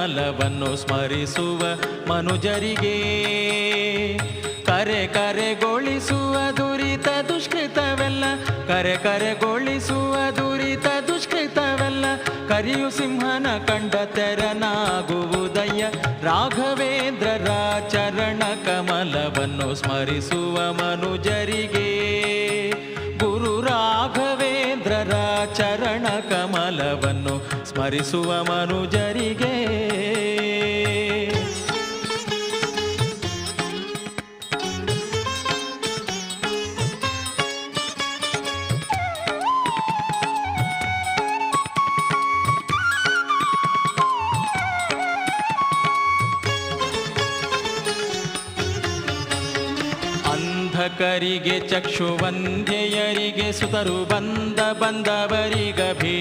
ಕಮಲವನ್ನು ಸ್ಮರಿಸುವ ಮನುಜರಿಗೆ ಕರೆ ಕರೆಗೊಳಿಸುವ ದುರಿತ ದುಷ್ಕೃತವೆಲ್ಲ ಕರೆ ಕರೆಗೊಳಿಸುವ ದುರಿತ ದುಷ್ಕೃತವೆಲ್ಲ ಕರಿಯು ಸಿಂಹನ ಕಂಡ ತೆರನಾಗುವುದಯ್ಯ. ರಾಘವೇಂದ್ರರ ಚರಣ ಕಮಲವನ್ನು ಸ್ಮರಿಸುವ ಮನುಜರಿಗೆ ಗುರು ರಾಘವೇಂದ್ರರ ಚರಣ ಕಮಲವನ್ನು ಸ್ಮರಿಸುವ ಮನುಜರಿಗೆ ಅಂಧಕರಿಗೆ ಚಕ್ಷುವಂಧ್ಯಯರಿಗೆ ಸುತರು ಬಂದವರಿಗ ಭೀಷ್ಮ